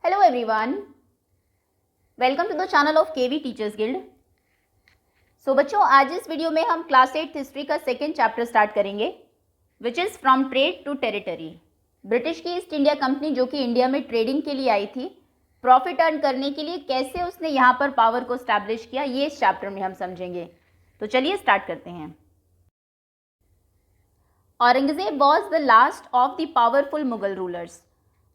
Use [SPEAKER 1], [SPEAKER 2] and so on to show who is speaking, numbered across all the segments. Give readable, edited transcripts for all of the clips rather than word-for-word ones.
[SPEAKER 1] Hello everyone, welcome to the channel of KV Teachers Guild. So बच्चों, आज इस video में हम क्लास 8 हिस्ट्री का सेकेंड चैप्टर स्टार्ट करेंगे which is from trade to territory. British की ईस्ट इंडिया कंपनी जो कि इंडिया में ट्रेडिंग के लिए आई थी, प्रॉफिट अर्न करने के लिए कैसे उसने यहाँ पर पावर को स्टैब्लिश किया, ये इस चैप्टर में हम समझेंगे. तो चलिए स्टार्ट करते हैं. Aurangzeb was the last of the powerful Mughal rulers.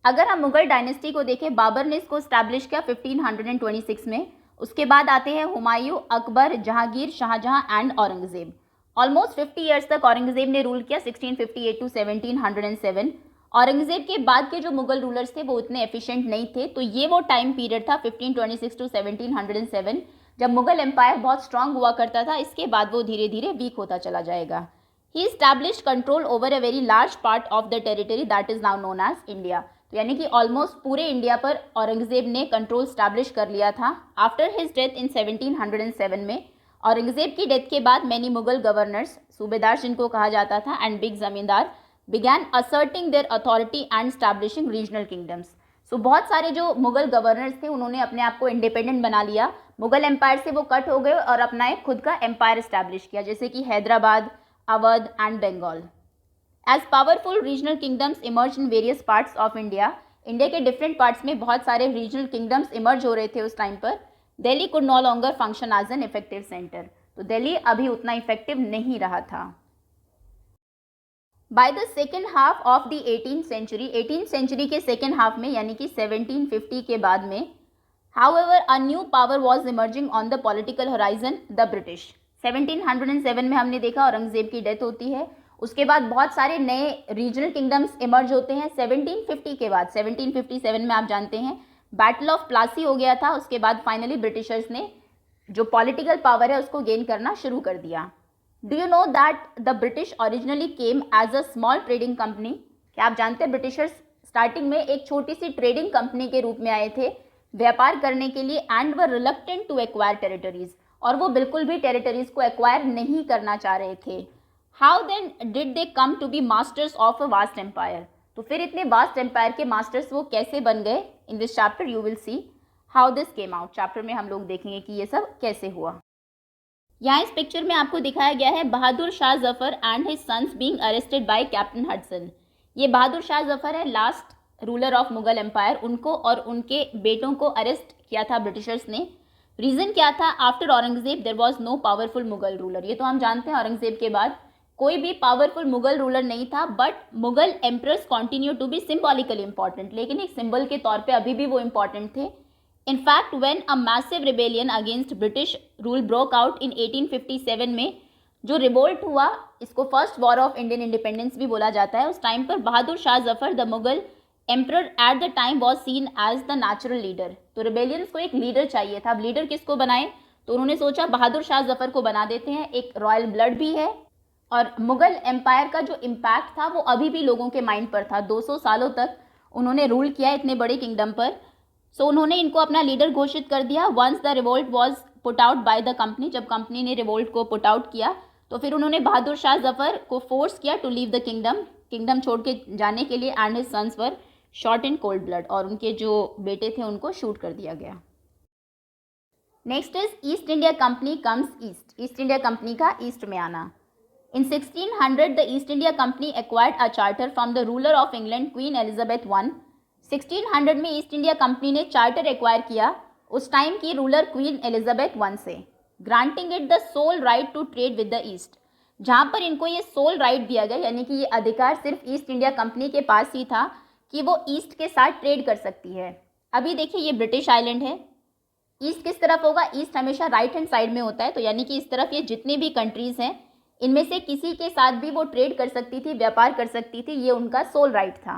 [SPEAKER 1] अगर हम मुगल डायनेस्टी को देखें, बाबर ने इसको स्टैब्लिश किया 1526 में. उसके बाद आते हैं Humayun, Akbar, Jahangir, Shahjahan and Aurangzeb. Almost 50 years तक औरंगजेब ने रूल किया 1658 टू 1707. औरंगजेब के बाद के जो मुगल रूलर्स थे वो उतने एफिशिएंट नहीं थे, तो ये वो टाइम पीरियड था 1526 टू 1707 जब मुगल एम्पायर बहुत स्ट्रांग हुआ करता था. इसके बाद वो धीरे धीरे वीक होता चला जाएगा. He established control over a very large part of the territory that is now known as India. तो यानी कि ऑलमोस्ट पूरे इंडिया पर औरंगजेब ने कंट्रोल स्टैब्लिश कर लिया था. आफ्टर हिज डेथ इन 1707 में, औरंगजेब की डेथ के बाद मैनी मुगल गवर्नर्स, सूबेदार जिनको कहा जाता था, and big zamindar began asserting their authority and establishing regional kingdoms. So बहुत सारे जो मुगल गवर्नर्स थे उन्होंने अपने आप को इंडिपेंडेंट बना लिया. मुगल एम्पायर से वो कट हो गए और अपना एक खुद का एम्पायर स्टैब्लिश किया, जैसे कि Hyderabad, Awadh and Bengal. As powerful regional kingdoms emerge in various parts of India. India के डिफरेंट पार्ट्स में बहुत सारे रीजनल किंगडम्स इमर्ज हो रहे थे उस टाइम पर. Delhi could no longer function as an effective centre. तो दिल्ली अभी उतना इफेक्टिव नहीं रहा था. By the second half of the 18th century के सेकेंड हाफ में, यानी कि 1750 के बाद में, however a new power was emerging on the political horizon, the British. 1707 में हमने देखा औरंगजेब की डेथ होती है. उसके बाद बहुत सारे नए रीजनल किंगडम्स इमर्ज होते हैं. 1750 के बाद 1757 में आप जानते हैं बैटल ऑफ प्लासी हो गया था. उसके बाद फाइनली ब्रिटिशर्स ने जो पॉलिटिकल पावर है उसको गेन करना शुरू कर दिया. Do you know that the British originally came as a small trading company. क्या आप जानते हैं ब्रिटिशर्स स्टार्टिंग में एक छोटी सी ट्रेडिंग कंपनी के रूप में आए थे व्यापार करने के लिए, and were reluctant to acquire territories. और वो बिल्कुल भी टेरिटरीज को एक्वायर नहीं करना चाह रहे थे. How then did they come to be masters of a vast empire. तो फिर इतने वास्ट एम्पायर के मास्टर्स वो कैसे बन गए. In this chapter you will see how this came out. Chapter में हम लोग देखेंगे कि ये सब कैसे हुआ. यहाँ इस पिक्चर में आपको दिखाया गया है Bahadur Shah Zafar and his sons being arrested by Captain Hudson. ये बहादुर शाह जफर है, last ruler of Mughal empire. उनको और उनके बेटों को अरेस्ट किया था ब्रिटिशर्स ने. रीजन क्या था. After Aurangzeb there was no powerful Mughal ruler. ये तो हम जानते हैं औरंगजेब के बाद कोई भी पावरफुल मुगल रूलर नहीं था, but Mughal emperors continue to be symbolically important. लेकिन एक सिंबल के तौर पे अभी भी वो इंपॉर्टेंट थे. In fact when a massive rebellion against British rule broke out in 1857 में, जो रिवोल्ट हुआ, इसको first war of Indian independence भी बोला जाता है, उस टाइम पर Bahadur Shah Zafar the Mughal emperor at the time was seen as the natural leader. तो रिबेलियंस को एक लीडर चाहिए था. अब लीडर किसको बनाए, तो उन्होंने सोचा बहादुर शाह जफर को बना देते हैं. एक रॉयल ब्लड भी है और मुगल एम्पायर का जो इम्पैक्ट था वो अभी भी लोगों के माइंड पर था. 200 सालों तक उन्होंने रूल किया इतने बड़े किंगडम पर. सो उन्होंने इनको अपना लीडर घोषित कर दिया. Once the revolt was put out by the company. जब कंपनी ने रिवोल्ट को पुट आउट किया तो फिर उन्होंने बहादुर शाह जफर को फोर्स किया टू लीव द किंगडम छोड़ के जाने के लिए. And his sons were shot in cold blood. और उनके जो बेटे थे उनको शूट कर दिया गया. Next is east India company comes east. East India company का ईस्ट में आना. In 1600, the East India Company acquired a charter from the ruler of England, Queen Elizabeth I. 1600 में ईस्ट इंडिया कंपनी ने charter acquire किया उस time की ruler queen Elizabeth I से, granting it the sole right to trade with the East. जहाँ पर इनको ये सोल राइट दिया गया, यानी कि ये अधिकार सिर्फ ईस्ट इंडिया कंपनी के पास ही था कि वो ईस्ट के साथ ट्रेड कर सकती है. अभी देखिए ये ब्रिटिश आइलैंड है. ईस्ट किस तरफ होगा, ईस्ट हमेशा राइट हैंड साइड में होता है. तो यानी कि इस तरफ ये जितने भी कंट्रीज हैं इनमें से किसी के साथ भी वो ट्रेड कर सकती थी, व्यापार कर सकती थी. ये उनका सोल राइट था.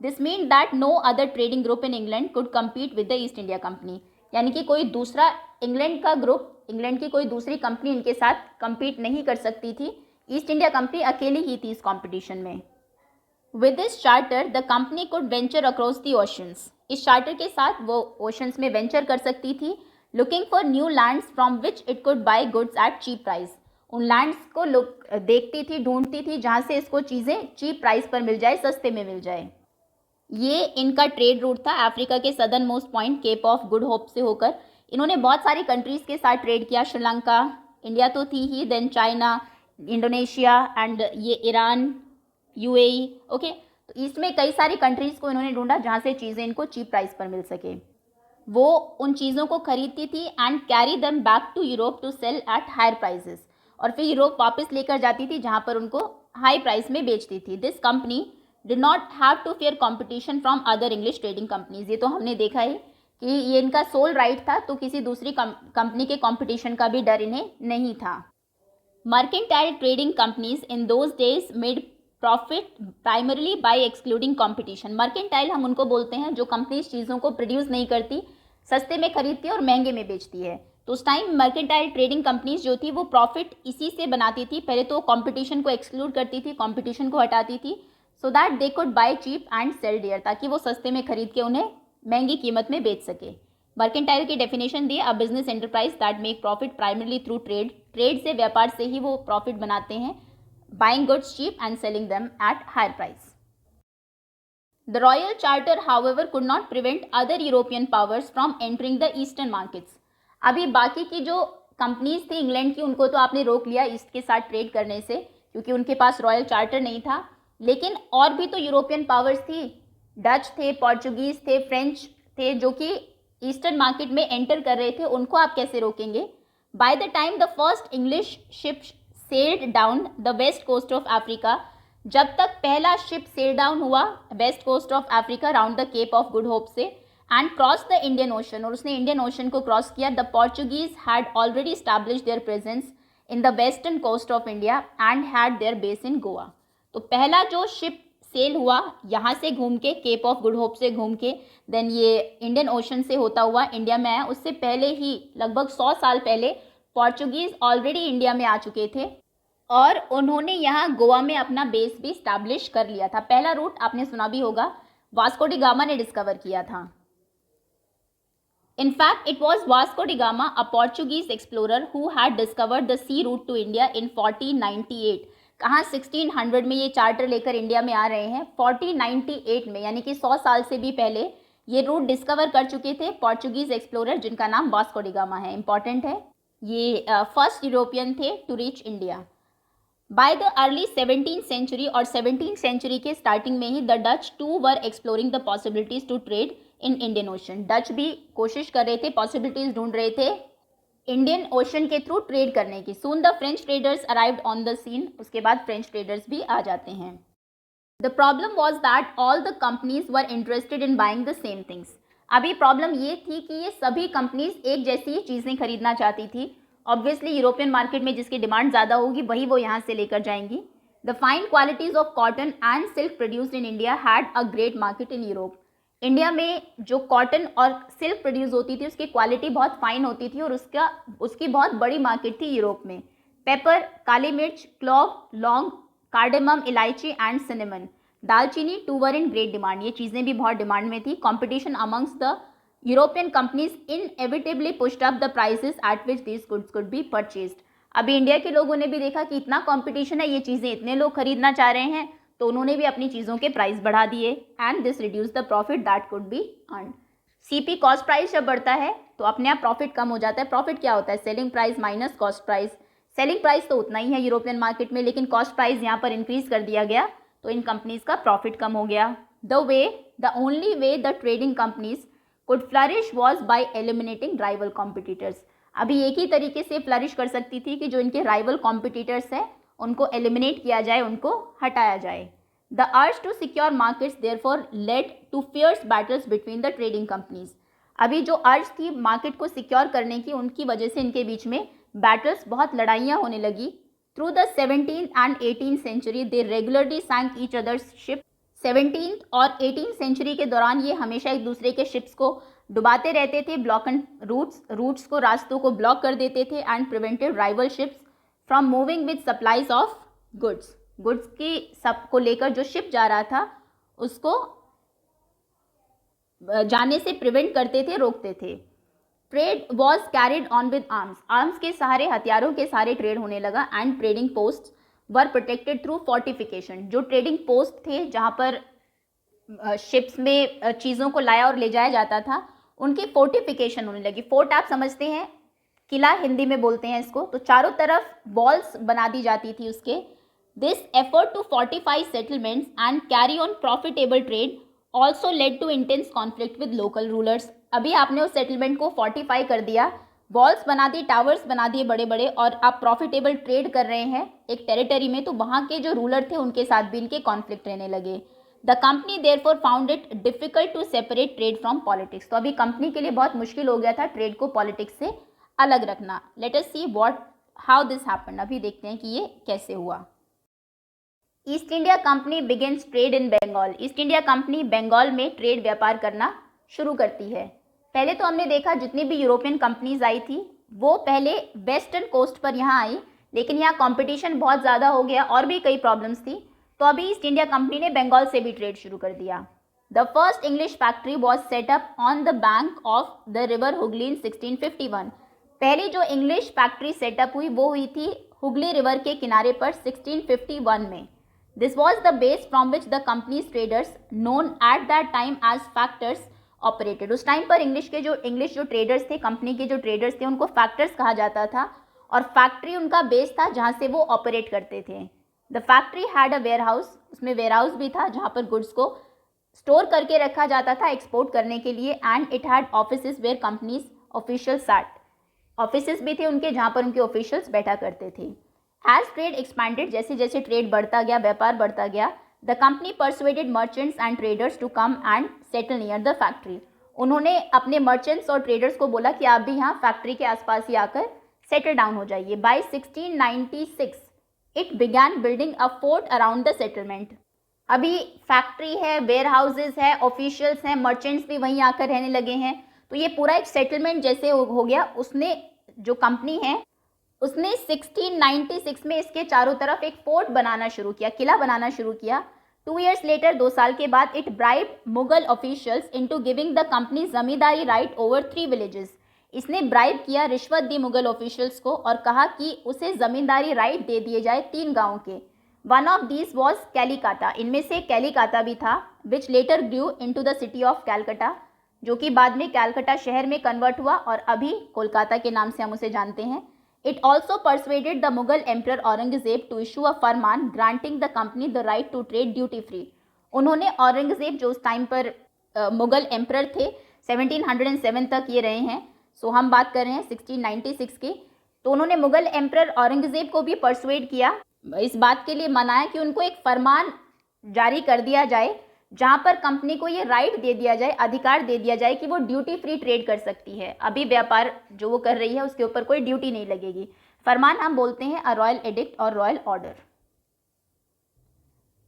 [SPEAKER 1] This mean that no other trading group in England could compete with the East India Company. यानी कि कोई दूसरा इंग्लैंड का ग्रुप, इंग्लैंड की कोई दूसरी कंपनी इनके साथ कम्पीट नहीं कर सकती थी. ईस्ट इंडिया कंपनी अकेली ही थी इस कॉम्पिटिशन में. With this charter the company could venture across the oceans. इस चार्टर के साथ वो ओशंस में वेंचर कर सकती थी, looking for new lands from which it could buy goods at cheap price. उन लैंड्स को देखती थी, ढूंढती थी जहाँ से इसको चीज़ें चीप प्राइस पर मिल जाए, सस्ते में मिल जाए. ये इनका ट्रेड रूट था अफ्रीका के southernmost point Cape of Good Hope से होकर। इन्होंने बहुत सारी कंट्रीज़ के साथ ट्रेड किया, श्रीलंका, इंडिया तो थी ही, देन चाइना, इंडोनेशिया एंड ये ईरान, यूएई। ओके, तो इसमें कई सारी कंट्रीज़ को इन्होंने ढूंढा जहाँ से चीज़ें इनको चीप प्राइस पर मिल सके। वो उन चीज़ों को खरीदती थी and carry them back to Europe to sell at higher prices, और फिर यूरोप वापस लेकर जाती थी जहाँ पर उनको हाई प्राइस में बेचती थी। This company did not have to fair competition from other English trading companies. ये तो हमने देखा है कि ये इनका सोल राइट था, तो किसी दूसरी कंपनी के कंपटीशन का भी डर इन्हें नहीं था। Mercantile trading companies in those days made profit primarily bye excluding competition. Mercantile हम उनको बोलते हैं जो कंपनीज चीज़ों को प्रोड्यूस नहीं करती, सस्ते में खरीदती है और महंगे में बेचती है। तो उस टाइम मर्केंटाइल ट्रेडिंग कंपनीज जो थी वो प्रॉफिट इसी से बनाती थी। पहले तो कंपटीशन को एक्सक्लूड करती थी, कंपटीशन को हटाती थी, so that they could buy cheap and sell dear, ताकि वो सस्ते में खरीद के उन्हें महंगी कीमत में बेच सके। मर्केंटाइल की डेफिनेशन दी, a business enterprise that make profit primarily through trade. Trade से, व्यापार से ही वो प्रॉफिट बनाते हैं, buying goods cheap and selling them at higher price. The Royal Charter, however, could not prevent other European powers from entering the eastern markets. अभी बाकी की जो कंपनीज थी इंग्लैंड की, उनको तो आपने रोक लिया ईस्ट के साथ ट्रेड करने से, क्योंकि उनके पास रॉयल चार्टर नहीं था। लेकिन और भी तो यूरोपियन पावर्स थी, डच थे, पोर्चुगीज थे, फ्रेंच थे, जो कि ईस्टर्न मार्केट में एंटर कर रहे थे। उनको आप कैसे रोकेंगे? By the time the first English ship sailed down the west coast of Africa, जब तक पहला शिप सेल डाउन हुआ west coast of Africa round the Cape of Good Hope से and cross the Indian Ocean, और उसने Indian Ocean को cross किया, the Portuguese had already establish their presence in the western coast of India and had their base in Goa. तो पहला जो ship cell हुआ यहाँ से घूम के, केप ऑफ गुड होप से घूम के, देन ये इंडियन ओशन से होता हुआ इंडिया में आया। उससे पहले ही लगभग 100 साल पहले पोर्चुगीज ऑलरेडी इंडिया में आ चुके थे और उन्होंने यहाँ गोवा में अपना बेस भी स्टैब्लिश कर लिया था। पहला रूट आपने सुना भी होगा, वास्को डी गामा ने डिस्कवर किया था। In fact, it was Vasco da Gama, a Portuguese explorer, who had discovered the sea route to India in 1498. कहाँ 1600 में ये चार्टर लेकर इंडिया में आ रहे हैं, 1498 में, यानी कि 100 साल से भी पहले ये रूट डिस्कवर कर चुके थे पोर्चुगीज एक्सप्लोरर जिनका नाम वास्को डी गामा है। इंपॉर्टेंट है, ये फर्स्ट यूरोपियन थे to reach India. By the early 17th century, और 17th सेंचुरी के स्टार्टिंग में ही the Dutch too were exploring the possibilities to trade in Indian Ocean. Dutch भी कोशिश कर रहे थे, पॉसिबिलिटीज ढूंढ रहे थे इंडियन ओशन के थ्रू ट्रेड करने की। Soon the French traders arrived on the scene, उसके बाद फ्रेंच ट्रेडर्स भी आ जाते हैं। The problem was that all the companies were interested in buying the same things. अभी प्रॉब्लम ये थी कि ये सभी कंपनीज एक जैसी चीज़ें खरीदना चाहती थी। ऑब्वियसली यूरोपियन मार्केट में जिसकी डिमांड ज़्यादा होगी वही वो यहाँ से लेकर जाएंगी। The fine qualities of cotton and silk produced in India had a great market in Europe. India में जो कॉटन और सिल्क प्रोड्यूस होती थी उसकी क्वालिटी बहुत फाइन होती थी और उसकी बहुत बड़ी मार्केट थी यूरोप में। पेपर, काली मिर्च, क्लॉव, लौंग, कार्डेमम, इलायची एंड सिनेमन, दालचीनी too were in great demand. ये चीज़ें भी बहुत डिमांड में थी। Competition amongst the European companies inevitably pushed up the prices at which these goods could be purchased। अभी इंडिया के लोगों ने भी देखा कि इतना कंपटीशन है, ये चीज़ें इतने लोग खरीदना चाह रहे हैं, तो उन्होंने भी अपनी चीज़ों के प्राइस बढ़ा दिए and this reduce the profit that could be earn. CP cost price जब बढ़ता है तो अपने आप प्रॉफिट कम हो जाता है। प्रॉफिट क्या होता है? Selling price minus cost price. Selling price तो उतना ही है यूरोपियन मार्केट में, लेकिन कॉस्ट प्राइस यहाँ पर इंक्रीज कर दिया गया तो इन कंपनीज का प्रॉफिट कम हो गया। The only way the trading companies could flourish was by eliminating rival competitors। अभी एक ही तरीके से फ्लरिश कर सकती थी कि जो इनके राइवल कॉम्पिटिटर्स हैं उनको एलिमिनेट किया जाए, उनको हटाया जाए। The urge to secure markets therefore led to fierce battles between the trading companies. अभी जो अर्ज थी मार्केट को सिक्योर करने की, उनकी वजह से इनके बीच में बैटल्स, बहुत लड़ाइयाँ होने लगी। Through the 17th and 18th century they regularly sank each others ship. 17th और 18th सेंचुरी के दौरान ये हमेशा एक दूसरे के शिप्स को डुबाते रहते थे, ब्लॉक एंड रूट्स को, रास्तों को ब्लॉक कर देते थे and prevented rival ships from moving with supplies of goods की सब को लेकर जो शिप जा रहा था उसको जाने से प्रिवेंट करते थे, रोकते थे। Trade was carried on with arms के सहारे, हथियारों के सहारे ट्रेड होने लगा and trading post were protected through fortification. जो ट्रेडिंग पोस्ट थे जहाँ पर शिप्स में चीज़ों को लाया और ले जाया जाता था, उनकी फोर्टिफिकेशन होने लगी। फोर्ट आप समझते हैं, किला हिंदी में बोलते हैं इसको। तो चारों तरफ वॉल्स बना दी जाती थी उसके। This effort to fortify settlements and carry on profitable trade also led to intense conflict with local rulers. अभी आपने उस सेटलमेंट को फोर्टिफाई कर दिया, वॉल्स बना दी, टावर्स बना दिए बड़े बड़े, और आप प्रॉफिटेबल ट्रेड कर रहे हैं एक टेरिटरी में, तो वहाँ के जो रूलर थे उनके साथ भी इनके कॉन्फ्लिक्ट रहने लगे। The company therefore found it difficult to separate trade from politics. तो अभी कंपनी के लिए बहुत मुश्किल हो गया था ट्रेड को पॉलिटिक्स से अलग रखना। Let us see what how this happened. अभी देखते हैं कि ये कैसे हुआ। East India Company begins trade in Bengal. East India Company Bengal में ट्रेड व्यापार करना शुरू करती है। पहले तो हमने देखा जितनी भी यूरोपियन कंपनीज आई थी वो पहले वेस्टर्न कोस्ट पर यहाँ आई, लेकिन यहाँ कंपटीशन बहुत ज़्यादा हो गया और भी कई प्रॉब्लम्स थी, तो अभी ईस्ट इंडिया कंपनी ने बंगाल से भी ट्रेड शुरू कर दिया। The first English factory was set up on the bank of the river Hooghly in 1651। पहली जो इंग्लिश फैक्ट्री सेटअप हुई वो हुई थी हुगली रिवर के किनारे पर 1651 में। This was the base from which the company's traders known at that time as factors operated. उस टाइम पर इंग्लिश जो ट्रेडर्स थे, कंपनी के जो ट्रेडर्स थे, उनको फैक्टर्स कहा जाता था, और फैक्ट्री उनका बेस था जहाँ से वो ऑपरेट करते थे। The factory had a warehouse, उसमें वेयर हाउस भी था जहाँ पर गुड्स को स्टोर करके रखा जाता था एक्सपोर्ट करने के लिए। And it had offices where company's officials sat, offices भी थे उनके जहाँ पर उनके ऑफिशियल्स बैठा करते थे। एज ट्रेड एक्सपैंडेड, जैसे जैसे ट्रेड बढ़ता गया, व्यापार बढ़ता गया, the company persuaded merchants and traders to come and settle near the factory. उन्होंने अपने मर्चेंट्स और ट्रेडर्स को बोला कि आप भी यहाँ फैक्ट्री के आसपास ही आकर सेटल डाउन हो जाइए। By 1696 it began building a fort around the settlement. अभी फैक्ट्री है, वेयर हाउसेज है, ऑफिशियल्स हैं, मर्चेंट्स भी वहीं आकर रहने लगे हैं, तो ये पूरा एक सेटलमेंट जैसे हो गया। उसने जो कंपनी है उसने 1696 में इसके चारों तरफ एक फोर्ट बनाना शुरू किया, किला बनाना शुरू किया। 2 years लेटर, 2 साल के बाद, it bribe Mughal officials into giving the company zamindari right over 3 villages. इसने ब्राइब किया, रिश्वत दी मुगल ऑफिशियल्स को और कहा कि उसे जमींदारी राइट दे दिए जाए 3 गाँवों के। One of these was Kalikata, इनमें से कैलिकाटा भी था, which later grew into the city of Calcutta, जो कि बाद में कैलकटा शहर में कन्वर्ट हुआ और अभी कोलकाता के नाम से हम उसे जानते हैं। It also persuaded the Mughal Emperor Aurangzeb to issue a Farman granting the company the right to trade duty free। उन्होंने औरंगजेब, जो उस टाइम पर मुगल एम्परर थे, 1707 तक ये रहे हैं, सो हम बात कर रहे हैं 1696 की, तो उन्होंने मुगल एम्परर औरंगजेब को भी परसुएड किया, इस बात के लिए मनाया कि उनको एक फरमान जारी कर दिया जाए जहाँ पर कंपनी को ये राइट दे दिया जाए, अधिकार दे दिया जाए कि वो ड्यूटी फ्री ट्रेड कर सकती है। अभी व्यापार जो वो कर रही है उसके ऊपर कोई ड्यूटी नहीं लगेगी। फरमान हम बोलते हैं अ रॉयल एडिक्ट और royal order.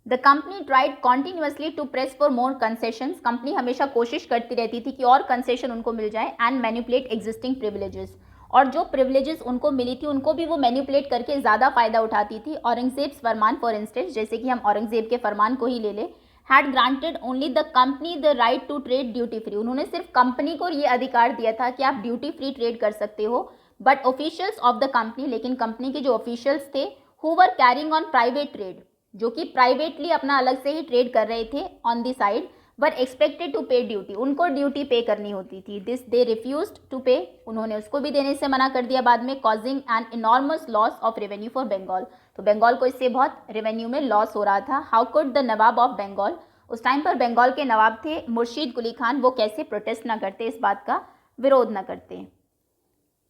[SPEAKER 1] The company tried continuously to press for more concessions. Company हमेशा कोशिश करती रहती थी कि और कंसेशन उनको मिल जाए, एंड मैनिपुलेट एग्जिस्टिंग प्रिविलेजेस, और जो प्रिविलेजेस उनको मिली थी उनको भी वो मैनिपुलेट करके ज़्यादा फायदा उठाती थी। औरंगजेब्स फरमान, फॉर इंस्टेंस, जैसे कि हम औरंगजेब के फरमान को ही ले लें, had granted only the company the right to trade duty free। उन्होंने सिर्फ कंपनी को ये अधिकार दिया था कि आप ड्यूटी फ्री ट्रेड कर सकते हो, but officials of the company, लेकिन कंपनी के जो ऑफिशियल्स थे, who were carrying on private trade, जो कि प्राइवेटली अपना अलग से ही ट्रेड कर रहे थे on the side, were expected to pay duty, उनको ड्यूटी पे करनी होती थी। दिस दे रिफ्यूज्ड टू पे, उन्होंने उसको भी देने से मना कर दिया बाद में, causing an enormous loss of revenue for Bengal. तो बंगाल को इससे बहुत रेवेन्यू में लॉस हो रहा था। How could the nawab of Bengal, उस टाइम पर बंगाल के नवाब थे मुर्शीद कुली खान, वो कैसे प्रोटेस्ट ना करते, इस बात का विरोध ना करते।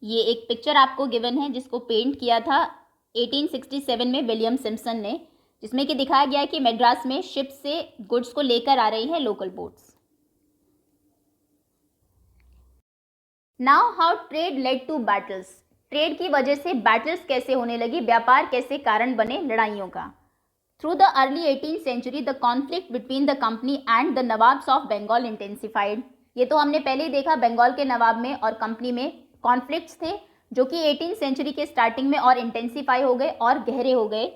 [SPEAKER 1] ये एक पिक्चर आपको गिवन है जिसको पेंट किया था 1867 में विलियम सिम्पसन ने, जिसमें कि दिखाया गया है कि मद्रास में शिप से गुड्स को लेकर आ रही है local boats. Now how trade led to battles. Trade की वजह से बैटल्स कैसे होने लगी, व्यापार कैसे कारण बने लड़ाइयों का। Through the early 18th century the conflict between the company and the nawabs of Bengal intensified. ये तो हमने पहले ही देखा, बंगाल के नवाब में और कंपनी में कॉन्फ्लिक्ट्स थे जो कि 18th century के स्टार्टिंग में और इंटेंसिफाई हो गए और गहरे हो गए।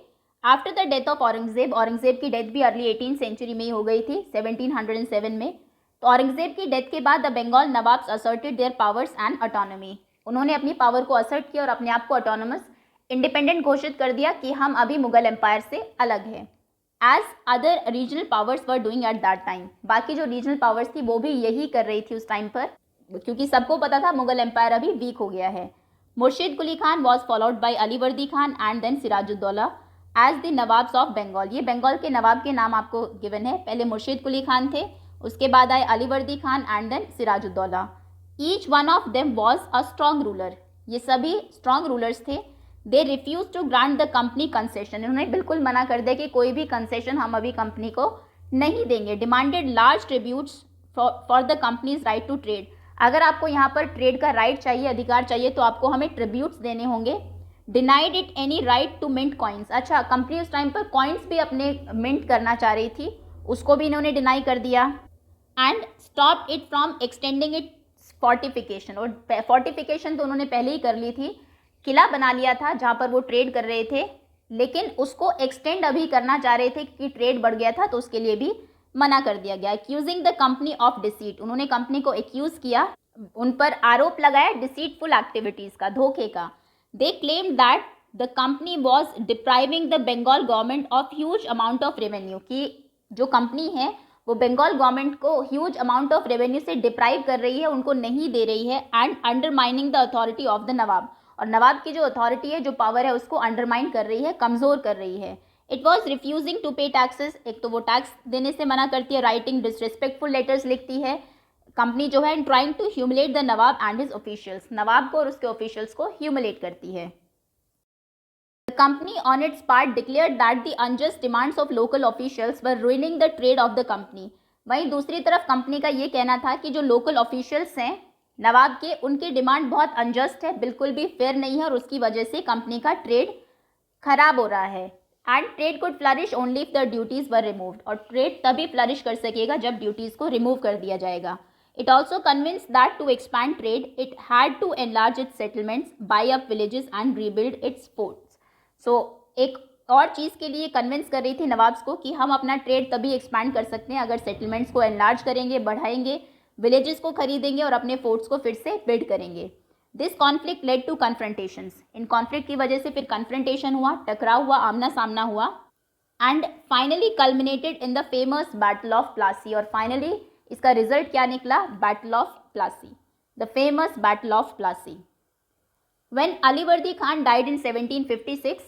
[SPEAKER 1] After the death of Aurangzeb, Aurangzeb की डेथ भी अर्ली 18th century में ही हो गई थी 1707 में। तो औरंगजेब की डेथ के बाद the Bengal nawabs asserted their powers and autonomy, उन्होंने अपनी पावर को असर्ट किया और अपने आप को ऑटोनोमस इंडिपेंडेंट घोषित कर दिया कि हम अभी मुगल एम्पायर से अलग है। As other regional powers were doing at that time. बाकी जो रीजनल पावर्स थी वो भी यही कर रही थी उस टाइम पर, क्योंकि सबको पता था मुगल एम्पायर अभी वीक हो गया है। Murshid Quli Khan was followed by Alivardi Khan and then Sirajuddaula as the nawabs of Bengal. ये बंगाल के नवाब के नाम आपको गिवन है। पहले मुर्शिद कुली खान थे, उसके बाद आए Alivardi Khan and then Sirajuddaula. Each one of them was a strong ruler. ये सभी स्ट्रॉन्ग रूलर्स थे। They refuse to grant the company concession. इन्होंने बिल्कुल मना कर दिया कि कोई भी कंसेशन हम अभी कंपनी को नहीं देंगे। Demanded large tributes for the company's right to trade. अगर आपको यहाँ पर ट्रेड का राइट चाहिए, अधिकार चाहिए, तो आपको हमें ट्रिब्यूट्स देने होंगे। Denied it any right to mint coins. अच्छा, कंपनी उस टाइम पर कॉइन्स भी अपने मिंट करना चाह रही थी, उसको भी इन्होंने डिनाई कर दिया। And stop it from extending it fortification. और फोर्टिफिकेशन तो उन्होंने पहले ही कर ली थी, किला बना लिया था जहाँ पर वो ट्रेड कर रहे थे, लेकिन उसको एक्सटेंड अभी करना चाह रहे थे कि ट्रेड बढ़ गया था, तो उसके लिए भी मना कर दिया गया। Accusing the company of deceit. उन्होंने कंपनी को एक्यूज किया, उन पर आरोप लगाया डिसीटफुल एक्टिविटीज़ का, धोखे का। They claim that the company was depriving the Bengal government of huge amount of revenue. कि जो कंपनी है वो बंगाल गवर्नमेंट को ह्यूज अमाउंट ऑफ रेवेन्यू से डिप्राइव कर रही है, उनको नहीं दे रही है। And undermining the authority of the nawab. और नवाब की जो अथॉरिटी है, जो पावर है, उसको अंडरमाइन कर रही है, कमज़ोर कर रही है। इट वॉज रिफ्यूजिंग टू पे टैक्सेस। एक तो वो टैक्स देने से मना करती है, राइटिंग डिसरिस्पेक्टफुल लेटर्स लिखती है कंपनी जो है, trying to humiliate the nawab and his officials. Nawab को और उसके ऑफिशियल्स को ह्यूमिलेट करती है। The company on its part declared that the unjust demands of local officials were ruining the trade of the company. वहीं दूसरी तरफ कंपनी का ये कहना था कि जो लोकल ऑफिशियल्स हैं नवाब के, उनकी डिमांड बहुत अनजस्ट है, बिल्कुल भी फेयर नहीं है, और उसकी वजह से कंपनी का ट्रेड खराब हो रहा है। And trade could flourish only if the duties were removed. और ट्रेड तभी फ्लरिश कर सकेगा जब ड्यूटीज़ को रिमूव कर दिया जाएगा। It also convince that to expand trade it had to enlarge its settlements, buy up villages and rebuild its forts. So एक और चीज़ के लिए कन्विंस कर रही थी नवाब्स को कि हम अपना ट्रेड तभी एक्सपैंड कर सकते हैं अगर सेटलमेंट्स को एनलार्ज करेंगे, बढ़ाएंगे, विलेजेस को खरीदेंगे और अपने फोर्ट्स को फिर से बिल्ड करेंगे। This conflict led to confrontations. इन कॉन्फ्लिक्ट की वजह से फिर कन्फ्रंटेशन हुआ, टकराव हुआ, आमना सामना हुआ। And finally culminated in the famous battle of Plassey. और फाइनली इसका रिजल्ट क्या निकला? Battle of Plassey, the famous battle of Plassey. When Alivardi Khan died in 1756,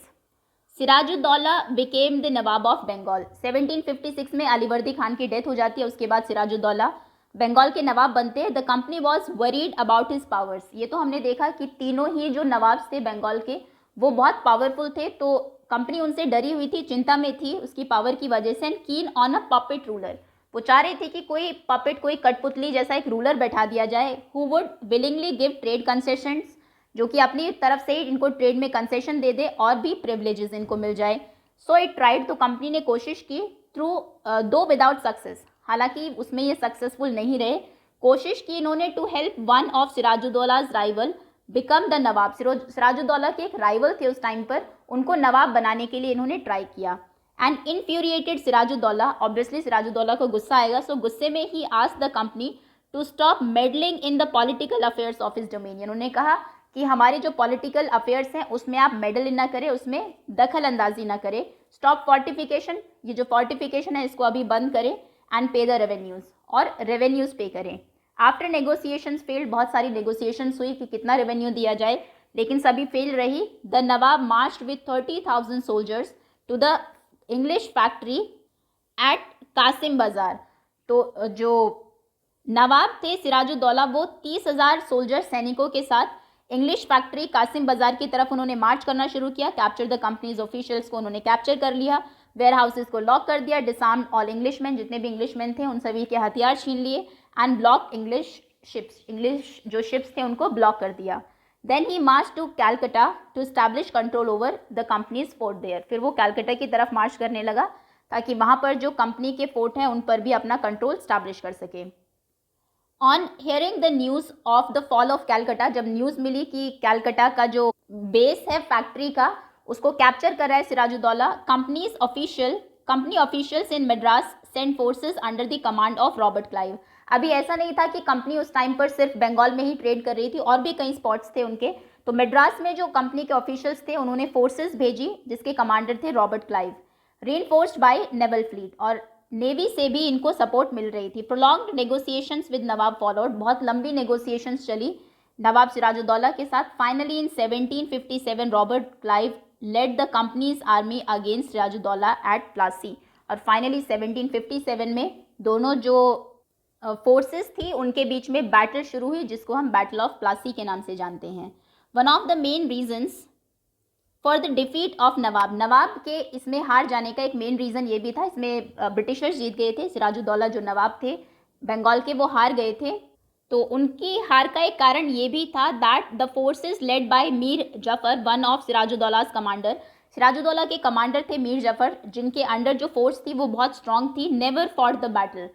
[SPEAKER 1] Sirajuddaula became the nawab of Bengal. 1756 में अलीवर्दी खान की डेथ हो जाती है, उसके बाद सिराजुद्दौला बंगाल के नवाब बनते हैं। The company was worried about his powers. ये तो हमने देखा कि तीनों ही जो नवाब्स थे बंगाल के, वो बहुत पावरफुल थे, तो कंपनी उनसे डरी हुई थी, चिंता में थी उसकी पावर की वजह से। And keen on a puppet ruler. वो चाह रही थी कि कोई पपेट, कोई कठपुतली जैसा एक रूलर बैठा दिया जाए, who would willingly give trade concessions, जो कि अपनी तरफ से ही इनको ट्रेड में कंसेशन दे दे और भी प्रिविलेजेस इनको मिल जाए। So it tried. तो कंपनी ने कोशिश की, थ्रू दो विदाउट सक्सेस, हालांकि उसमें ये सक्सेसफुल नहीं रहे। कोशिश की इन्होंने to help one of Sirajuddaula's rival become the nawab. Sirajuddaula के एक राइवल थे उस टाइम पर, उनको नवाब बनाने के लिए इन्होंने ट्राई किया। And infuriated Sirajuddaula, obviously Sirajuddaula को गुस्सा आएगा, सो गुस्से में he asked the company to stop meddling in the political affairs of his dominion. उन्होंने कहा कि हमारे जो पॉलिटिकल अफेयर्स हैं उसमें आप मेडल ना करें, उसमें दखल अंदाजी ना करें। स्टॉप फोर्टिफिकेशन, ये जो फोर्टिफिकेशन है इसको अभी बंद करें। एंड पे द रेवेन्यूज़, और रेवेन्यूज़ पे करें। आफ्टर नेगोशिएशंस फेल्ड, बहुत सारी नेगोशिएशंस हुई कि कितना रेवेन्यू दिया जाए, लेकिन सभी फेल रही। The nawab marched with 30,000 soldiers to the English factory at Kasim Bazar. तो जो नवाब थे सिराजुद्दौला, वो 30,000 सोल्जर सैनिकों के साथ इंग्लिश फैक्ट्री कासिम बाजार की तरफ उन्होंने मार्च करना शुरू किया। कैप्चर द कंपनीज ऑफिशियल्स को उन्होंने कैप्चर कर लिया, वेयर हाउसेज को लॉक कर दिया, डिसआर्म ऑल इंग्लिशमैन, जितने भी इंग्लिशमैन थे उन सभी के हथियार छीन लिए। And block English ships, English जो शिप्स थे उनको ब्लॉक कर दिया। Then he march to Calcutta to establish control over the company's fort there. फिर वो कैलकटा की तरफ मार्च करने लगा ताकि वहाँ पर जो कंपनी के फोर्ट हैं उन पर भी अपना कंट्रोल स्टैब्लिश कर सके। On hearing the news of the fall of Calcutta, जब न्यूज़ मिली कि कैलकटा का जो बेस है फैक्ट्री का उसको कैप्चर कर रहा है Sirajuddaula, company officials in Madras send forces under the command of Robert Clive. अभी ऐसा नहीं था कि कंपनी उस टाइम पर सिर्फ बंगाल में ही ट्रेड कर रही थी, और भी कई स्पॉट्स थे उनके। तो मद्रास में जो कंपनी के ऑफिशियल्स थे उन्होंने फोर्सेस भेजी जिसके कमांडर थे Robert Clive. reinforced by naval fleet, और नेवी से भी इनको सपोर्ट मिल रही थी. Prolonged negotiations with nawab followed, बहुत लंबी नेगोशिएशंस चली नवाब सिराजुद्दौला के साथ. Finally in 1757 Robert Clive led the company's army against Sirajuddaula at Plassey, और फाइनली 1757 में दोनों जो फोर्सेस थी उनके बीच में बैटल शुरू हुई, जिसको हम बैटल ऑफ प्लासी के नाम से जानते हैं. One of the main reasons for the defeat of nawab, nawab के इसमें हार जाने का एक मेन रीज़न ये भी था, इसमें ब्रिटिशर्स जीत गए थे. सिराजुद्दौला जो नवाब थे बंगाल के, वो हार गए थे. तो उनकी हार का एक कारण ये भी था that the forces led by Mir Jafar, one of Sirajuddaula's commander, Sirajuddaula के कमांडर थे मीर जफर, जिनके अंडर जो फोर्स थी वो बहुत स्ट्रांग थी. Never fought the battle,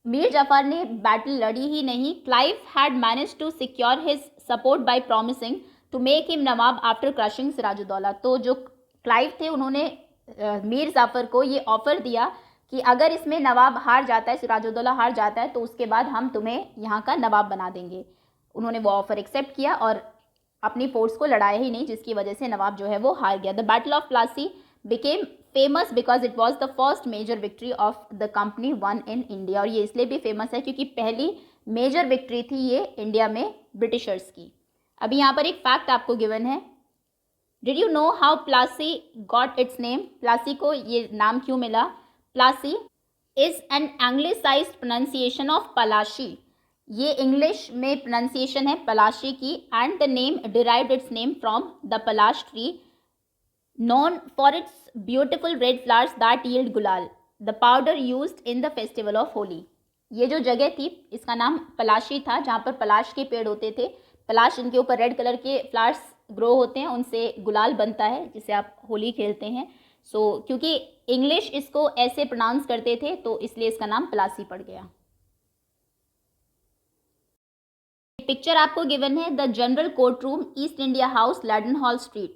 [SPEAKER 1] Mir Jafar ने बैटल लड़ी ही नहीं. Clive had manage to secure his support by promising to make him nawab after crushing Sirajuddaula. तो जो क्लाइव थे उन्होंने मीर जाफर को ये ऑफ़र दिया कि अगर इसमें नवाब हार जाता है, सिराजुद्दौला हार जाता है, तो उसके बाद हम तुम्हें यहाँ का नवाब बना देंगे. उन्होंने वो ऑफ़र एक्सेप्ट किया और अपनी फोर्स को लड़ाया ही नहीं, जिसकी वजह से नवाब जो है वो हार गया. The battle of Plassey became famous because it was the first major victory of the company won in India, और ये इसलिए भी फेमस है क्योंकि पहली मेजर विक्ट्री थी ये इंडिया में ब्रिटिशर्स की. अभी यहाँ पर एक फैक्ट आपको गिवन है. Did you know how Plassey got its name, Plassey को ये नाम क्यों मिला? Plassey is an anglicised pronunciation of Palashi, ये इंग्लिश में प्रोनाउंसिएशन है पलाशी की. And the name derived its name from the palash tree known for its beautiful red flowers that yield gulal, the powder used in the festival of Holi. ये जो जगह थी इसका नाम पलाशी था, जहाँ पर पलाश के पेड़ होते थे. पलाश, इनके ऊपर रेड कलर के फ्लावर्स ग्रो होते हैं, उनसे गुलाल बनता है जिसे आप होली खेलते हैं. क्योंकि इंग्लिश इसको ऐसे प्रोनाउंस करते थे तो इसलिए इसका नाम पलासी पड़ गया. पिक्चर आपको गिवन है the general court room, East India House, Leadenhall Street.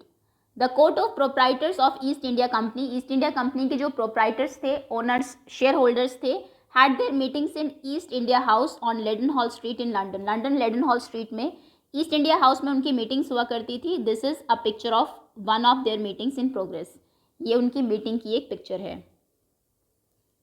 [SPEAKER 1] The court of proprietors of East India Company, East India Company के जो प्रोप्राइटर्स थे, ओनर्स, शेयर होल्डर्स थे, had their meetings in East India House on Leadenhall Street in London. London Leadenhall Street में East India House में उनकी meetings हुआ करती थी. This is a picture of one of their meetings in progress. ये उनकी meeting की एक पिक्चर है.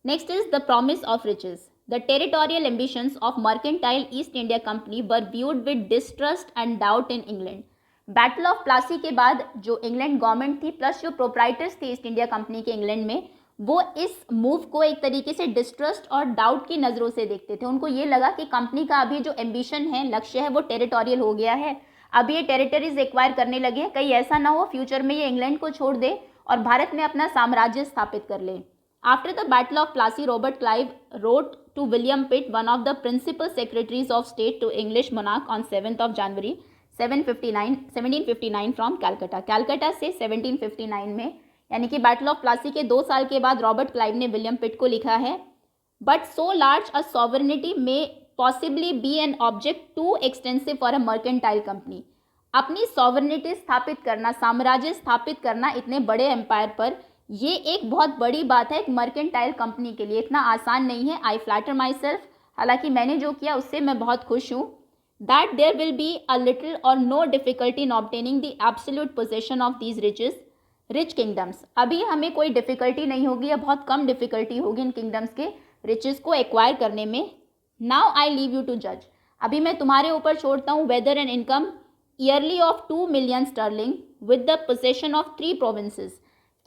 [SPEAKER 1] Next is the promise of riches. The territorial ambitions of mercantile East India Company were viewed with distrust and doubt in England. Battle of Plassey के बाद जो England government थी plus जो प्रोप्राइटर्स थे ईस्ट इंडिया कंपनी के England में, वो इस मूव को एक तरीके से डिस्ट्रस्ट और डाउट की नज़रों से देखते थे. उनको ये लगा कि कंपनी का अभी जो एम्बिशन है, लक्ष्य है, वो टेरिटोरियल हो गया है. अब ये टेरिटरीज एक्वायर करने लगे हैं, कहीं ऐसा ना हो फ्यूचर में ये इंग्लैंड को छोड़ दे और भारत में अपना साम्राज्य स्थापित कर ले. After the battle of Plassey, Robert Clive wrote to William Pitt, one of the principal secretaries of state to English monarch on 7th of January 1759 from Calcutta. Calcutta से 1759 में, यानी कि बैटल ऑफ प्लासी के 2 साल के बाद रॉबर्ट क्लाइव ने विलियम पिट को लिखा है. But so large a sovereignty may possibly be an object too extensive for a mercantile company. अपनी सॉवरेनिटी स्थापित करना, साम्राज्य स्थापित करना इतने बड़े एम्पायर पर, ये एक बहुत बड़ी बात है एक मर्केंटाइल कंपनी के लिए. इतना आसान नहीं है. आई फ्लैटर माई सेल्फ, हालांकि मैंने जो किया उससे मैं बहुत खुश हूँ. that there will be a little or no difficulty in obtaining the absolute possession of these rich kingdoms. अभी हमें कोई डिफ़िकल्टी नहीं होगी या बहुत कम डिफ़िकल्टी होगी इन किंगडम्स के रिचेस को एक्वायर करने में. Now I leave you to जज. अभी मैं तुम्हारे ऊपर छोड़ता हूँ whether an income yearly of 2 million sterling with the possession of 3 provinces,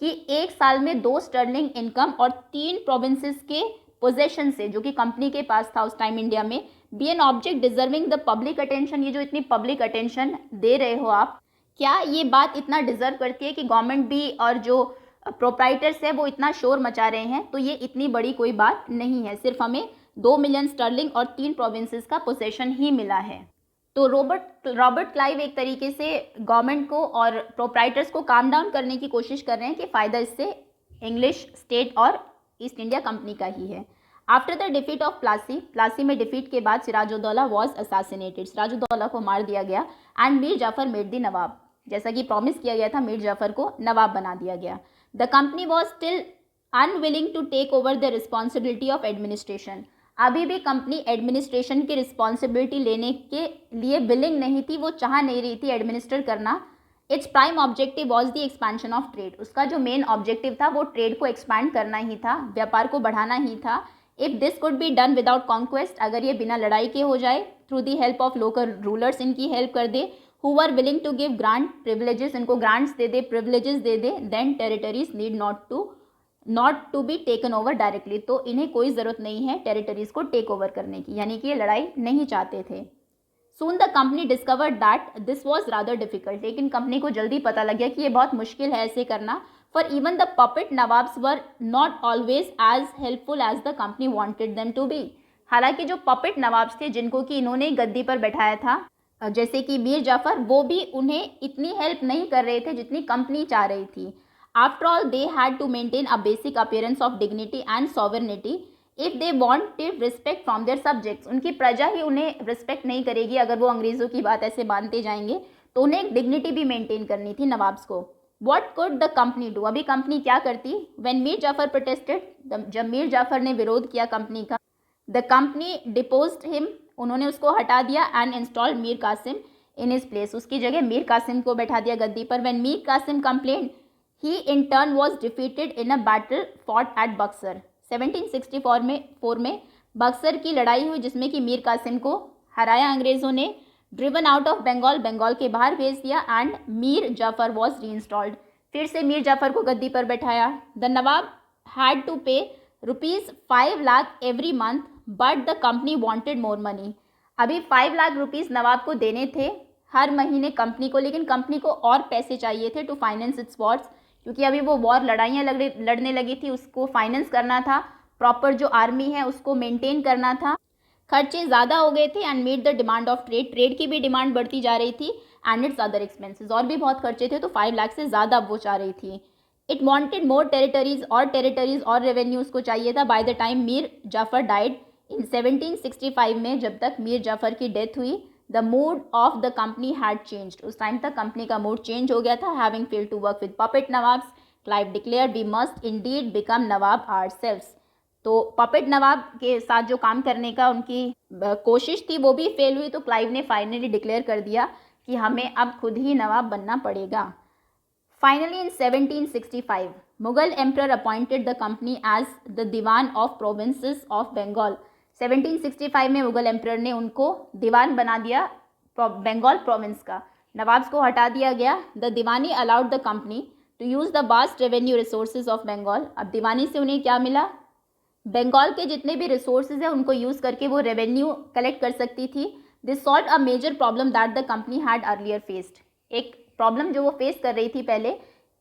[SPEAKER 1] कि एक साल में 2 स्टर्लिंग इनकम और 3 प्रोविंसेस के पोजेशन से, जो कि कंपनी के पास था उस टाइम इंडिया में, be an object deserving the public attention. ये जो इतनी पब्लिक अटेंशन दे रहे हो आप, क्या ये बात इतना डिजर्व करती है कि गवर्नमेंट भी और जो प्रोप्राइटर्स है वो इतना शोर मचा रहे हैं? तो ये इतनी बड़ी कोई बात नहीं है. सिर्फ हमें 2 million sterling और 3 प्रोविंसेस का पोसेशन ही मिला है. तो रॉबर्ट क्लाइव एक तरीके से गवर्नमेंट को और प्रोप्राइटर्स को काम डाउन करने की कोशिश कर रहे हैं कि फ़ायदा इससे इंग्लिश स्टेट और ईस्ट इंडिया कंपनी का ही है. After the defeat of Plassey में डिफीट के बाद सिराजुद्दौला वॉज असासिनेटेड, सिराजुद्दौला को मार दिया गया. And Mir Jafar made the nawab, जैसा कि प्रॉमिस किया गया था मीर जाफर को नवाब बना दिया गया. The company was still unwilling to take over the responsibility of administration. अभी भी कंपनी एडमिनिस्ट्रेशन की रिस्पॉन्सिबिलिटी लेने के लिए विलिंग नहीं थी, वो चाह नहीं रही थी एडमिनिस्टर करना its prime objective was the expansion of trade, उसका जो मेन ऑब्जेक्टिव था वो ट्रेड को एक्सपैंड करना ही था, व्यापार को बढ़ाना ही था। If this could be done without conquest, अगर ये बिना लड़ाई के हो जाए, through the help of local rulers, इनकी हेल्प कर दे, who are willing to give grant privileges, इनको ग्रांट्स दे दे, प्रिविलेजेस दे दे, then territories need not to be taken over directly, तो इन्हें कोई ज़रूरत नहीं है टेरिटरीज को टेक ओवर करने की, यानी कि ये लड़ाई नहीं चाहते थे। Soon the company discovered that this was rather difficult, लेकिन कंपनी को जल्दी पता लग गया कि ये बहुत मुश्किल है ऐसे करना। For even the puppet nawabs were not always as helpful as the company wanted them to be, हालांकि जो पपेट नवाब्स थे जिनको कि इन्होंने गद्दी पर बैठाया था, जैसे कि मीर जाफ़र, वो भी उन्हें इतनी हेल्प नहीं कर रहे थे जितनी कंपनी चाह रही थी। After all they had to maintain a basic appearance of dignity and sovereignty if they wanted respect from their subjects, उनकी प्रजा ही उन्हें रिस्पेक्ट नहीं करेगी अगर वो अंग्रेज़ों की बात ऐसे मानते जाएंगे, तो उन्हें एक डिग्निटी भी मेंटेन करनी थी नवाब्स को। What could the company do, अभी कंपनी क्या करती? व्हेन मीर जाफ़र प्रोटेस्टेड, जब मीर जाफ़र ने विरोध किया कंपनी का, द कंपनी डिपोज्ड हिम, उन्होंने उसको हटा दिया, and installed Mir Kasim in his place, उसकी जगह मीर कासिम को बैठा दिया गद्दी पर। When Mir Kasim complained, he in turn was defeated in a battle fought at Buxar, 1764 में बक्सर की लड़ाई हुई जिसमें कि मीर कासिम को हराया अंग्रेज़ों ने। Driven out of Bengal, Bengal के बाहर भेज दिया, and Mir Jafar was reinstalled, फिर से मीर जाफ़र को गद्दी पर बैठाया। द नवाब हैड टू पे ₹5 lakh every month, but the company wanted more money, अभी 5 लाख रुपीज़ नवाब को देने थे हर महीने कंपनी को, लेकिन कंपनी को और पैसे चाहिए थे टू फाइनेंस इट्स वॉर्स, क्योंकि अभी वो वॉर लड़ाइयाँ लड़ने लगी थी, उसको फाइनेंस करना था, प्रॉपर जो आर्मी है उसको मेंटेन करना था, खर्चे ज़्यादा हो गए थे। And meet the demand of trade, trade की भी डिमांड बढ़ती जा रही थी, एंड इट्स अदर एक्सपेंसेस, और भी बहुत खर्चे थे, तो 5 लाख से ज़्यादा वो चाह रही थी। इट वांटेड मोर टेरिटरीज, और रेवेन्यू उसको चाहिए था। By the time Mir Jafar died in 1765 में, जब तक मीर जाफ़र की डेथ हुई, the mood of the company had changed, उस टाइम तक कंपनी का मूड चेंज हो गया था। Having failed to work with puppet nawabs, Clive declare we must indeed become nawab ourselves, तो पपेट नवाब के साथ जो काम करने का उनकी कोशिश थी वो भी फेल हुई, तो क्लाइव ने फाइनली डिक्लेयर कर दिया कि हमें अब खुद ही नवाब बनना पड़ेगा। Finally in 1765 Mughal emperor appointed the company as the diwan of provinces of Bengal, 1765 में मुगल एम्परर ने उनको दीवान बना दिया बंगाल प्रोविंस का, नवाब्स को हटा दिया गया। The Diwani allowed the company to use the vast revenue resources of Bengal, अब दीवानी से उन्हें क्या मिला? बंगाल के जितने भी रिसोर्सेज हैं उनको यूज़ करके वो रेवेन्यू कलेक्ट कर सकती थी। This solved a major problem that the company had earlier faced, एक प्रॉब्लम जो वो फेस कर रही थी पहले,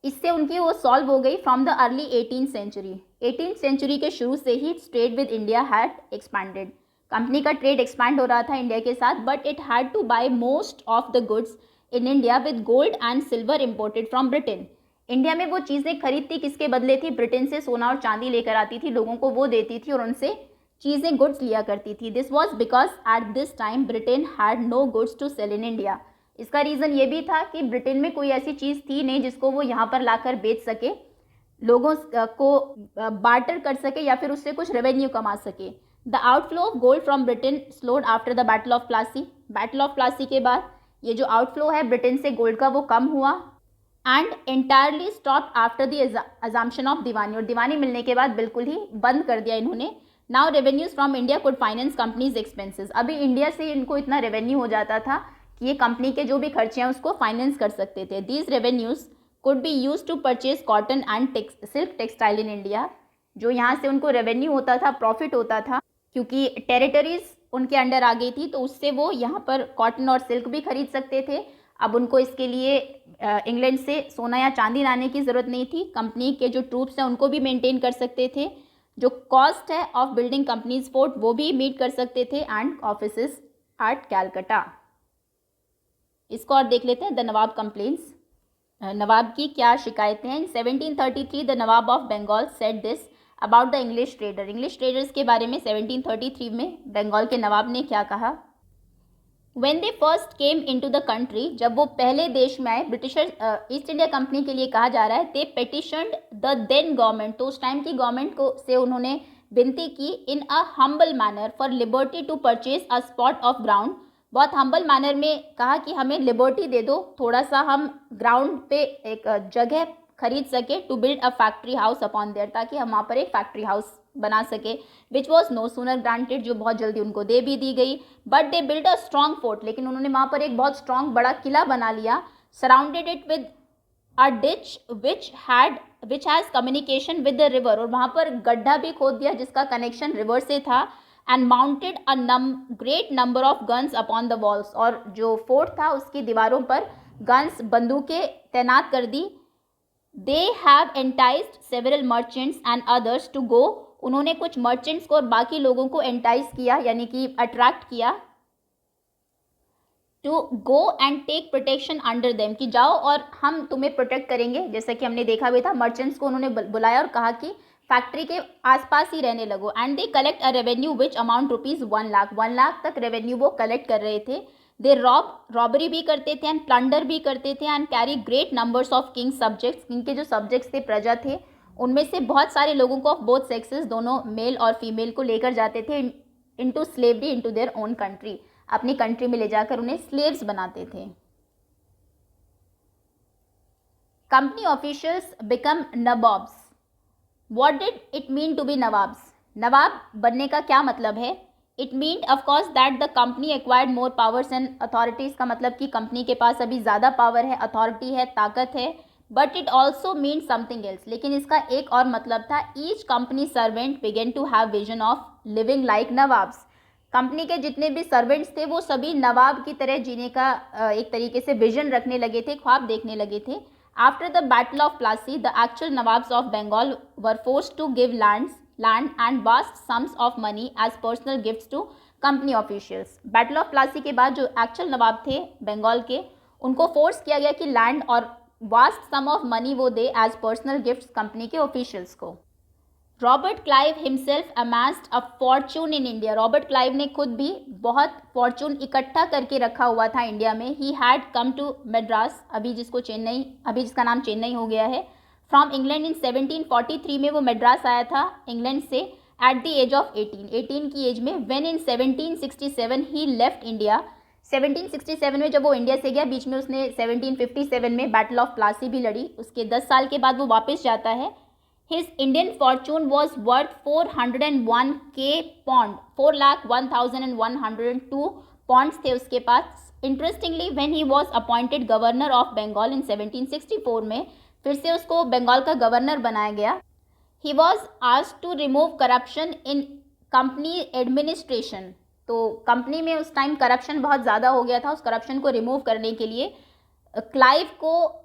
[SPEAKER 1] इससे उनकी वो सॉल्व हो गई। From the early 18th century, 18th century के शुरू से ही trade with India had expanded, company का ट्रेड एक्सपैंड हो रहा था इंडिया के साथ, but it had to buy most of the goods in India with gold and silver imported from Britain, India में वो चीज़ें खरीदती किसके बदले थी? ब्रिटेन से सोना और चांदी लेकर आती थी, लोगों को वो देती थी और उनसे चीज़ें गुड्स लिया करती थी। This was because at this time Britain had no goods to sell in India, इसका रीज़न ये भी था कि ब्रिटेन में कोई ऐसी चीज़ थी नहीं जिसको वो यहाँ पर लाकर बेच सके, लोगों को बार्टर कर सके या फिर उससे कुछ रेवेन्यू कमा सके। The outflow of gold from Britain slowed after the battle of Plassey, battle of Plassey के बाद ये जो आउटफ्लो है ब्रिटेन से गोल्ड का वो कम हुआ, and entirely stop after the assumption of diwani, और दीवानी मिलने के बाद बिल्कुल ही बंद कर दिया इन्होंने। Now revenues from India could finance companies expenses, अभी इंडिया से इनको इतना रेवेन्यू हो जाता था कि ये कंपनी के जो भी खर्चे हैं उसको फाइनेंस कर सकते थे। These revenues could be use to purchase cotton and silk textile in India, जो यहाँ से उनको रेवेन्यू होता था, प्रॉफिट होता था, क्योंकि टेरिटरीज उनके अंडर आ गई थी, तो उससे वो यहाँ पर कॉटन और सिल्क भी खरीद सकते थे। अब उनको इसके लिए इंग्लैंड से सोना या चांदी लाने की ज़रूरत नहीं थी, कंपनी के जो ट्रूप्स हैं उनको भी मेंटेन कर सकते थे, जो कॉस्ट है ऑफ बिल्डिंग कंपनीज फोर्ट वो भी मीट कर सकते थे, एंड ऑफिसेज एट कैलकटा। इसको और देख लेते हैं, द नवाब कंप्लेंट्स, नवाब की क्या शिकायतें हैं। In 1733 the nawab of Bengal said this about the English trader, English traders के बारे में 1733 में बंगाल के नवाब ने क्या कहा। When they first came into the country, जब वो पहले देश में आए, ब्रिटिशर ईस्ट इंडिया कंपनी के लिए कहा जा रहा है, they petitioned the then government, तो उस टाइम की गवर्नमेंट को से उन्होंने विनती की, in a humble manner for liberty to purchase a spot of ground बहुत हम्बल मैनर में कहा कि हमें लिबर्टी दे दो, थोड़ा सा हम ग्राउंड पे एक जगह खरीद सके to build a factory house upon there, ताकि हम वहाँ पर एक फैक्ट्री हाउस बना सके, which was no sooner granted, जो बहुत जल्दी उनको दे भी दी गई। But they build a strong fort, लेकिन उन्होंने वहाँ पर एक बहुत स्ट्रॉन्ग बड़ा किला बना लिया, surrounded it with a ditch which has communication with the river, और वहाँ पर गड्ढा भी खोद दिया जिसका कनेक्शन रिवर से था, and mounted a great number of guns upon the walls, और जो फोर्ट था उसकी दीवारों पर गन्स बंदूकें तैनात कर दी। They have enticed several merchants and others to go, उन्होंने कुछ मर्चेंट्स को और बाकी लोगों को एंटाइज किया यानी कि अट्रैक्ट किया, to go and take protection under them, कि जाओ और हम तुम्हें प्रोटेक्ट करेंगे। जैसा कि हमने देखा भी था, मर्चेंट्स को उन्होंने बुलाया और कहा कि फैक्ट्री के आसपास ही रहने लगो। And they collect a revenue which amount rupees 1 lakh तक रेवेन्यू वो कलेक्ट कर रहे थे। दे रॉबरी भी करते थे एंड प्लंडर भी करते थे, and carry great numbers of king subjects, king के जो सब्जेक्ट्स थे, प्रजा थे, उनमें से बहुत सारे लोगों को ऑफ बोथ सेक्सेस, दोनों मेल और फीमेल को लेकर जाते थे into slavery into their own country, अपनी कंट्री में ले जाकर उन्हें स्लेव्स बनाते थे। Company officials become nawabs. What did it mean to be nawabs? Nawab बनने का क्या मतलब है? It mean of course that the company acquired more powers and authorities, का मतलब कि कंपनी के पास अभी ज़्यादा पावर है, अथॉरिटी है, ताकत है। But it also mean something else, लेकिन इसका एक और मतलब था, each company servant begin to have vision of living like nawabs. Company के जितने भी सर्वेंट्स थे वो सभी नवाब की तरह जीने का एक तरीके से विजन रखने लगे थे, ख्वाब देखने लगे थे। After the battle of Plassey, the actual nawabs of Bengal were forced to give land and vast sums of money as personal gifts to company officials. Battle of Plassey के बाद जो एक्चुअल नवाब थे बंगाल के, उनको फोर्स किया गया कि लैंड और वास्ट सम ऑफ मनी वो दे एज पर्सनल गिफ्ट्स कंपनी के ऑफिशियल्स को। Robert Clive himself amassed a fortune in India. Robert Clive ने खुद भी बहुत फॉर्चून इकट्ठा करके रखा हुआ था इंडिया में। He had come to Madras, अभी जिसका नाम चेन्नई हो गया है, फ्रॉम इंग्लैंड इन 1743 में वो मद्रास आया था इंग्लैंड से, एट द एज ऑफ 18 की एज में। When in 1767 he left India, 1767 में जब वो इंडिया से गया, बीच में उसने 1757 में बैटल ऑफ प्लासी भी लड़ी, उसके 10 साल के बाद वो वापस जाता है। His Indian fortune was worth 401k pound, 4,01,102 pounds थे उसके पास। Interestingly, when he was appointed governor of Bengal in 1764 में फिर से उसको बंगाल का गवर्नर बनाया गया। He was asked to remove corruption in company administration, तो कंपनी में उस टाइम करप्शन बहुत ज़्यादा हो गया था, उस करप्शन को रिमूव करने के लिए क्लाइव को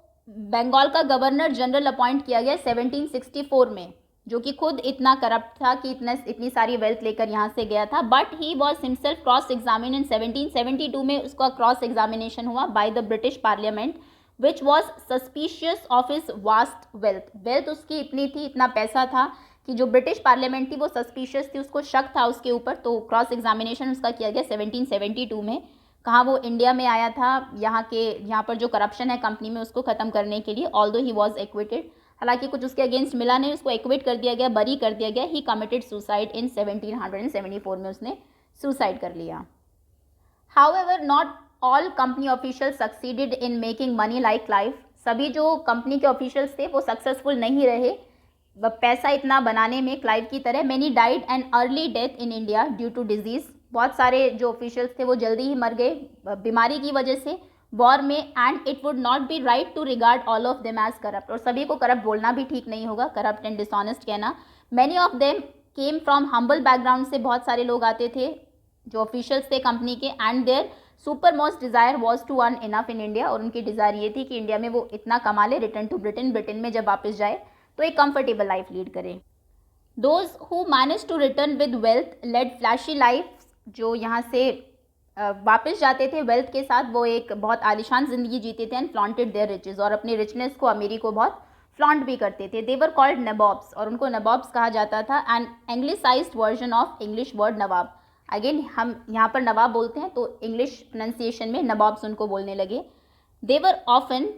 [SPEAKER 1] बंगाल का गवर्नर जनरल अपॉइंट किया गया 1764 में, जो कि खुद इतना करप्ट था कि इतनी सारी वेल्थ लेकर यहाँ से गया था। But he was himself cross examine in 1772 में, उसका क्रॉस एग्जामिनेशन हुआ by the British parliament, which was suspicious of his vast wealth उसकी इतनी थी, इतना पैसा था कि जो ब्रिटिश पार्लियामेंट थी वो सस्पिशियस थी, उसको शक था उसके ऊपर, तो क्रॉस एग्जामिनेशन उसका किया गया 1772 में। कहाँ वो इंडिया में आया था, यहाँ पर जो करप्शन है कंपनी में उसको ख़त्म करने के लिए। ऑल्दो ही वॉज एक्विटेड, हालांकि कुछ उसके अगेंस्ट मिला नहीं, उसको एक्विट कर दिया गया, बरी कर दिया गया। ही कमिटेड सुसाइड इन 1774 में उसने सुसाइड कर लिया। However not all company official succeeded in making money like Clive. सभी जो कंपनी के ऑफिशियल्स थे वो सक्सेसफुल नहीं रहे पैसा इतना बनाने में क्लाइव की तरह। Many died an early death in India due to disease, बहुत सारे जो ऑफिशियल्स थे वो जल्दी ही मर गए बीमारी की वजह से वॉर में। And it would not be right to regard all of them as corrupt, और सभी को करप्ट बोलना भी ठीक नहीं होगा, करप्ट एंड डिसऑनेस्ट कहना। Many of them came from humble background से बहुत सारे लोग आते थे जो ऑफिशियल्स थे कंपनी के। And their super most desire was to earn enough in India, और उनकी डिज़ायर ये थी कि इंडिया में वो इतना कमा ले, रिटर्न टू ब्रिटेन में जब वापस जाए तो एक कंफर्टेबल लाइफ लीड करें। Those who manage to return with wealth led flashy life, जो यहाँ से वापस जाते थे वेल्थ के साथ, वो एक बहुत आलिशान ज़िंदगी जीते थे। एंड फ्लॉन्टेड देयर रिचेज़, और अपनी रिचनेस को, अमीरी को बहुत फ्लॉन्ट भी करते थे। दे वर कॉल्ड नवाब्स, और उनको नवाब्स कहा जाता था। And anglicised version of English word nawab, again हम यहाँ पर नवाब बोलते हैं तो इंग्लिश प्रोनाउंसिएशन में नवाब्स उनको बोलने लगे। दे वर ऑफन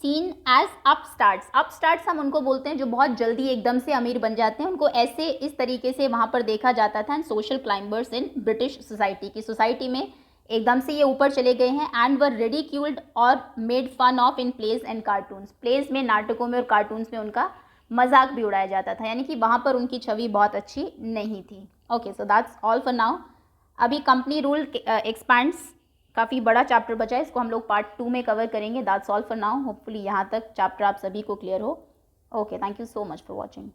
[SPEAKER 1] सीन एज अपस्टार्ट्स हम उनको बोलते हैं जो बहुत जल्दी एकदम से अमीर बन जाते हैं, उनको इस तरीके से वहाँ पर देखा जाता था। And social climbers in British society, की सोसाइटी में एकदम से ये ऊपर चले गए हैं एंड वर रिडिक्यूल्ड और made fun of in plays and cartoons. Plays में, नाटकों में और कार्टून्स में उनका मजाक भी उड़ाया जाता था, यानी कि वहाँ पर उनकी छवि बहुत अच्छी नहीं थी। Okay, so that's all for now. अभी कंपनी रूल एक्सपैंड्स, काफ़ी बड़ा चैप्टर बचा है, इसको हम लोग पार्ट 2 में कवर करेंगे। That's all for now. Hopefully यहाँ तक चैप्टर आप सभी को क्लियर हो। Okay, thank you so much for watching.